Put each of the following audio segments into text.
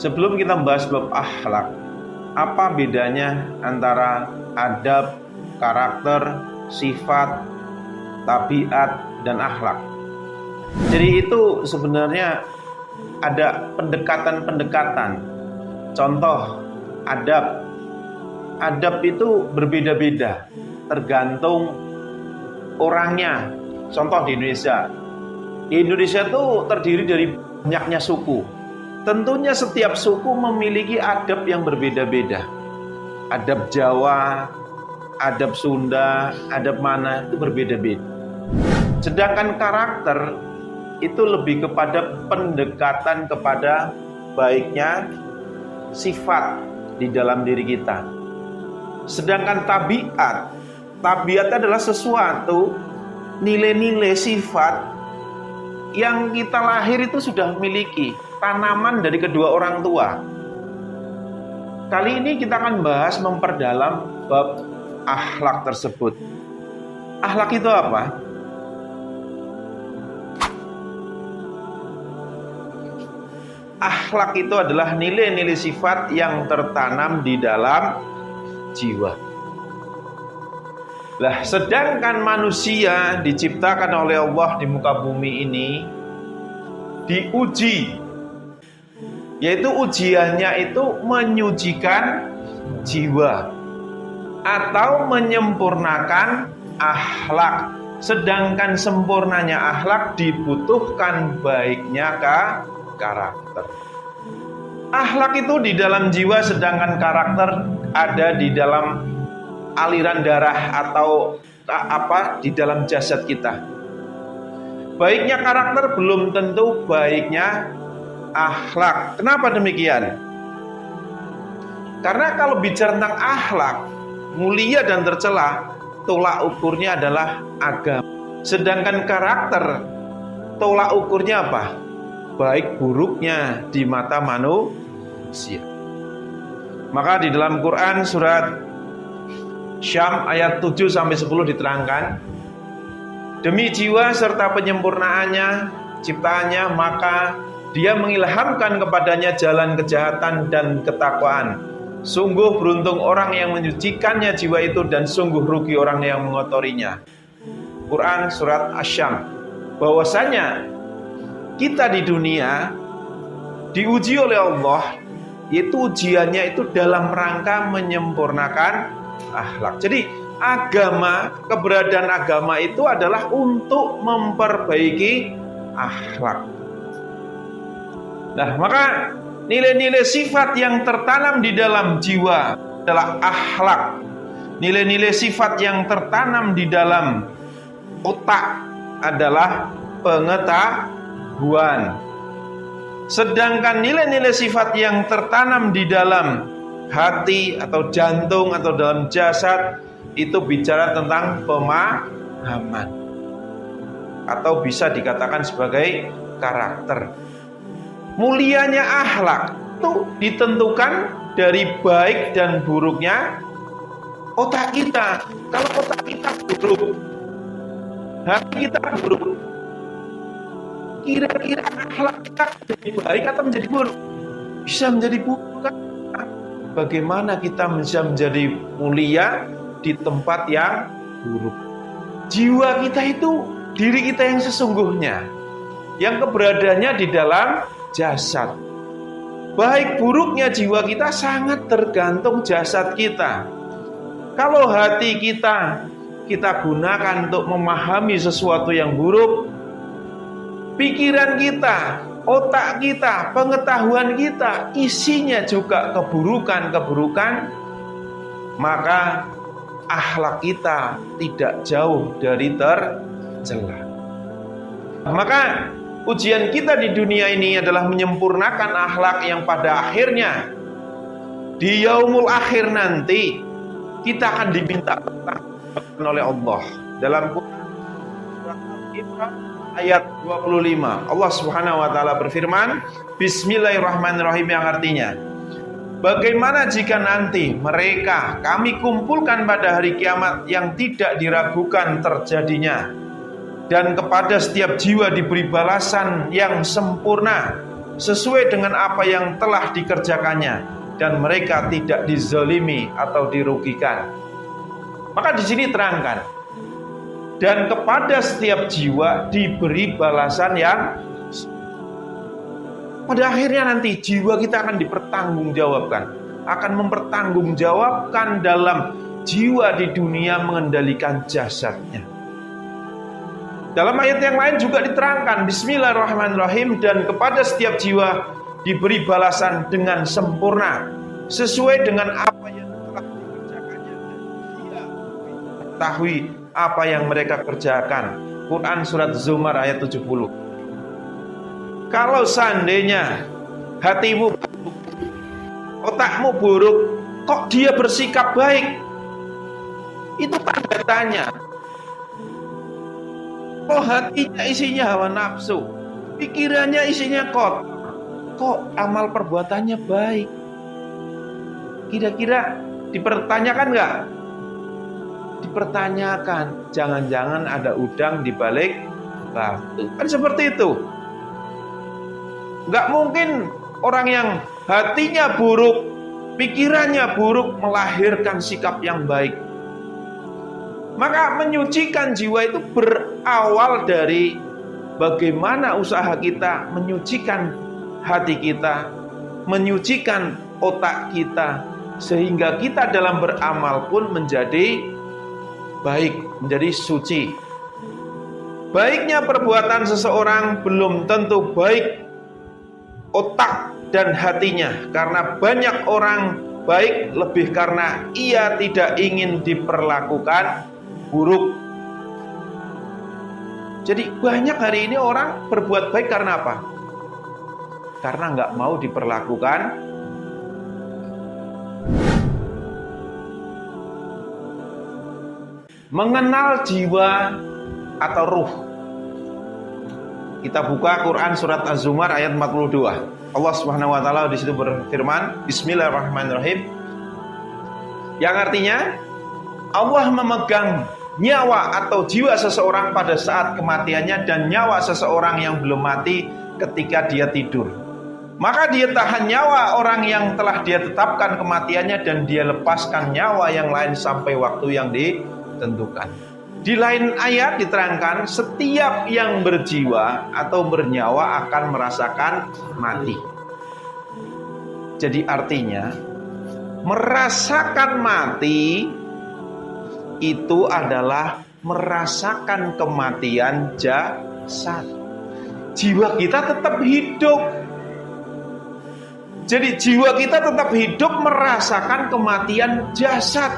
Sebelum kita membahas bab akhlak, apa bedanya antara adab, karakter, sifat, tabiat, dan akhlak? Jadi itu sebenarnya ada pendekatan-pendekatan. Contoh, adab. Adab itu berbeda-beda, tergantung orangnya. Contoh di Indonesia. Di Indonesia itu terdiri dari banyaknya suku. Tentunya setiap suku memiliki adab yang berbeda-beda. Adab Jawa, adab Sunda, adab mana itu berbeda-beda. Sedangkan karakter itu lebih kepada pendekatan kepada baiknya sifat di dalam diri kita. Sedangkan tabiat adalah sesuatu nilai-nilai sifat yang kita lahir itu sudah memiliki, tanaman dari kedua orang tua. Kali ini kita akan bahas memperdalam bab akhlak tersebut. Akhlak itu apa? Akhlak itu adalah nilai-nilai sifat yang tertanam di dalam jiwa. Lah, sedangkan manusia diciptakan oleh Allah di muka bumi ini diuji, yaitu ujiannya itu menyucikan jiwa atau menyempurnakan akhlak. Sedangkan sempurnanya akhlak dibutuhkan baiknya karakter. Akhlak itu di dalam jiwa, sedangkan karakter ada di dalam aliran darah atau di dalam jasad kita. Baiknya karakter belum tentu baiknya akhlak. Kenapa demikian? Karena kalau bicara tentang akhlak, mulia dan tercela, tolak ukurnya adalah agama. Sedangkan karakter, tolak ukurnya apa? Baik buruknya di mata manusia. Maka di dalam Quran surat Syam ayat 7-10 diterangkan, demi jiwa serta penyempurnaannya, ciptaannya, maka dia mengilhamkan kepadanya jalan kejahatan dan ketakwaan. Sungguh beruntung orang yang menyucikannya jiwa itu, dan sungguh rugi orang yang mengotorinya. Quran surat Asy-Syam. Bahwasanya kita di dunia diuji oleh Allah, yaitu ujiannya itu dalam rangka menyempurnakan akhlak. Jadi agama, keberadaan agama itu adalah untuk memperbaiki akhlak. Nah, maka nilai-nilai sifat yang tertanam di dalam jiwa adalah akhlak. Nilai-nilai sifat yang tertanam di dalam otak adalah pengetahuan. Sedangkan nilai-nilai sifat yang tertanam di dalam hati atau jantung atau dalam jasad itu bicara tentang pemahaman, atau bisa dikatakan sebagai karakter. Mulianya akhlak itu ditentukan dari baik dan buruknya otak kita. Kalau otak kita buruk, hati kita buruk, kira-kira akhlak kita menjadi baik atau menjadi buruk? Bisa menjadi buruk kan? Bagaimana kita bisa menjadi mulia di tempat yang buruk? Jiwa kita itu diri kita yang sesungguhnya, yang keberadaannya di dalam jasad. Baik buruknya jiwa kita sangat tergantung jasad kita. Kalau hati kita gunakan untuk memahami sesuatu yang buruk, pikiran kita, otak kita, pengetahuan kita isinya juga keburukan-keburukan, maka akhlak kita tidak jauh dari tercela. Maka ujian kita di dunia ini adalah menyempurnakan akhlak yang pada akhirnya di yaumul akhir nanti kita akan diminta oleh Allah. Dalam Quran ayat 25, Allah Subhanahu wa taala berfirman, Bismillahirrahmanirrahim, yang artinya, bagaimana jika nanti mereka kami kumpulkan pada hari kiamat yang tidak diragukan terjadinya, dan kepada setiap jiwa diberi balasan yang sempurna sesuai dengan apa yang telah dikerjakannya, dan mereka tidak dizalimi atau dirugikan. Maka di sini terangkan, dan kepada setiap jiwa diberi balasan yang pada akhirnya nanti jiwa kita akan dipertanggungjawabkan, akan mempertanggungjawabkan dalam jiwa di dunia mengendalikan jasadnya. Dalam ayat yang lain juga diterangkan, Bismillahirrahmanirrahim, dan kepada setiap jiwa diberi balasan dengan sempurna sesuai dengan apa yang telah dikerjakannya, dan dia mengetahui apa yang mereka kerjakan. Quran surat Zumar ayat 70. Kalau seandainya hatimu buruk, otakmu buruk, kok dia bersikap baik? Itu tanda tanya. Kok hatinya isinya hawa nafsu, pikirannya isinya kotor, kok amal perbuatannya baik? Kira-kira dipertanyakan nggak? Dipertanyakan. Jangan-jangan ada udang di balik batu. Kan seperti itu. Nggak mungkin orang yang hatinya buruk, pikirannya buruk, melahirkan sikap yang baik. Maka menyucikan jiwa itu berawal dari bagaimana usaha kita menyucikan hati kita, menyucikan otak kita, sehingga kita dalam beramal pun menjadi baik, menjadi suci. Baiknya perbuatan seseorang belum tentu baik otak dan hatinya, karena banyak orang baik lebih karena ia tidak ingin diperlakukan buruk. Jadi banyak hari ini orang berbuat baik karena apa? Karena nggak mau diperlakukan. Mengenal jiwa atau ruh. Kita buka Quran surat Az-Zumar ayat 42. Allah Subhanahu wa taala di situ berfirman, Bismillahirrahmanirrahim. Yang artinya Allah memegang nyawa atau jiwa seseorang pada saat kematiannya dan nyawa seseorang yang belum mati ketika dia tidur. Maka dia tahan nyawa orang yang telah dia tetapkan kematiannya dan dia lepaskan nyawa yang lain sampai waktu yang ditentukan. Di lain ayat diterangkan, setiap yang berjiwa atau bernyawa akan merasakan mati. Jadi artinya merasakan mati itu adalah merasakan kematian jasad. Jiwa kita tetap hidup. Jadi jiwa kita tetap hidup merasakan kematian jasad.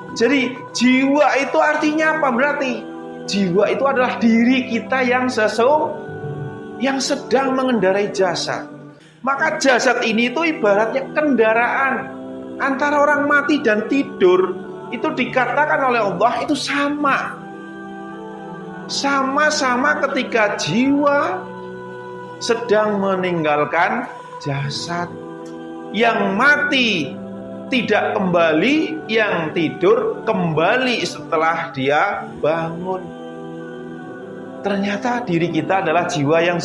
Jadi jiwa itu artinya apa berarti? Jiwa itu adalah diri kita yang sedang mengendarai jasad. Maka jasad ini itu ibaratnya kendaraan. Antara orang mati dan tidur itu dikatakan oleh Allah itu sama. Sama-sama ketika jiwa sedang meninggalkan jasad. Yang mati tidak kembali, yang tidur kembali setelah dia bangun. Ternyata diri kita adalah jiwa yang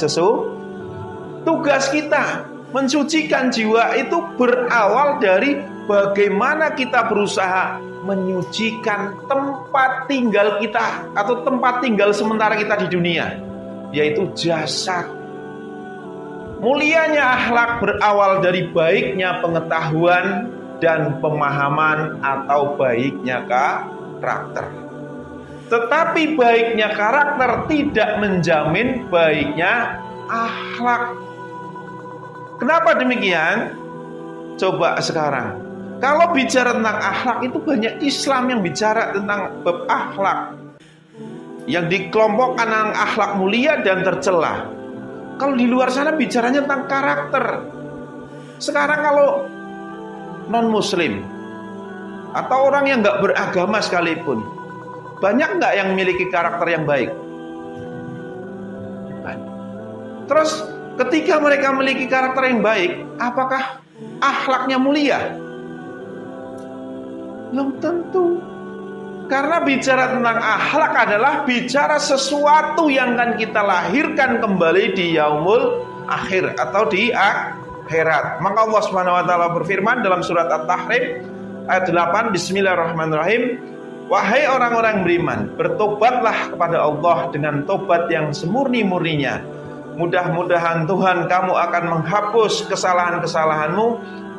Tugas kita mensucikan jiwa itu berawal dari bagaimana kita berusaha menyucikan tempat tinggal kita atau tempat tinggal sementara kita di dunia, yaitu jasad. Mulianya akhlak berawal dari baiknya pengetahuan dan pemahaman atau baiknya karakter. Tetapi baiknya karakter tidak menjamin baiknya akhlak. Kenapa demikian? Coba sekarang, kalau bicara tentang akhlak itu banyak Islam yang bicara tentang bab akhlak, yang dikelompokkan tentang akhlak mulia dan tercela. Kalau di luar sana bicaranya tentang karakter. Sekarang kalau non muslim atau orang yang nggak beragama sekalipun, banyak nggak yang memiliki karakter yang baik? Terus ketika mereka memiliki karakter yang baik, apakah akhlaknya mulia? Belum tentu. Karena bicara tentang akhlak adalah bicara sesuatu yang akan kita lahirkan kembali di yaumul akhir atau di akhirat. Maka Allah Subhanahu wa taala berfirman dalam surat At-Tahrim ayat 8, Bismillahirrahmanirrahim. Wahai orang-orang beriman, bertobatlah kepada Allah dengan tobat yang semurni-murninya. Mudah-mudahan Tuhan kamu akan menghapus kesalahan-kesalahanmu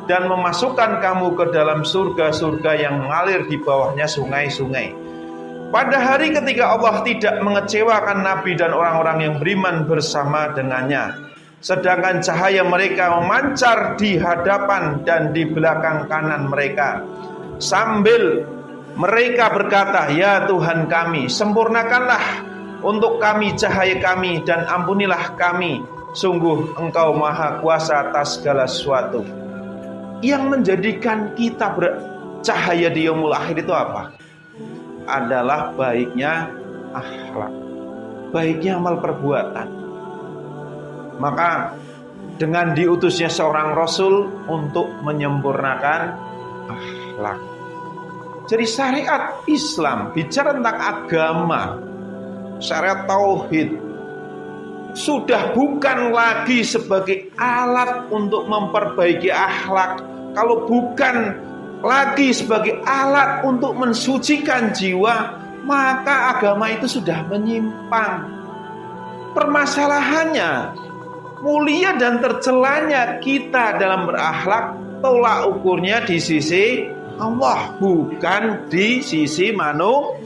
dan memasukkan kamu ke dalam surga-surga yang mengalir di bawahnya sungai-sungai. Pada hari ketika Allah tidak mengecewakan Nabi dan orang-orang yang beriman bersama dengannya, sedangkan cahaya mereka memancar di hadapan dan di belakang kanan mereka, sambil mereka berkata, "Ya Tuhan kami, sempurnakanlah untuk kami cahaya kami dan ampunilah kami. Sungguh Engkau Maha Kuasa atas segala sesuatu." Yang menjadikan kita bercahaya di yaumul akhir itu apa? Adalah baiknya akhlak, baiknya amal perbuatan. Maka dengan diutusnya seorang Rasul untuk menyempurnakan akhlak. Jadi syariat Islam bicara tentang agama, syariat tauhid sudah bukan lagi sebagai alat untuk memperbaiki akhlak. Kalau bukan lagi sebagai alat untuk mensucikan jiwa, maka agama itu sudah menyimpang. Permasalahannya, mulia dan tercelanya kita dalam berakhlak, tolak ukurnya di sisi Allah, bukan di sisi manusia.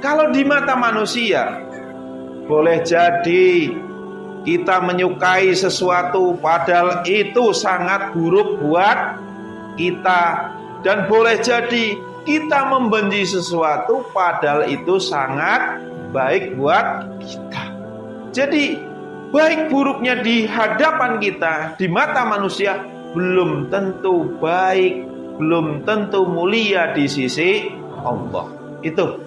Kalau di mata manusia, boleh jadi kita menyukai sesuatu padahal itu sangat buruk buat kita, dan boleh jadi kita membenci sesuatu padahal itu sangat baik buat kita. Jadi baik buruknya di hadapan kita, di mata manusia belum tentu baik, belum tentu mulia di sisi Allah. Itu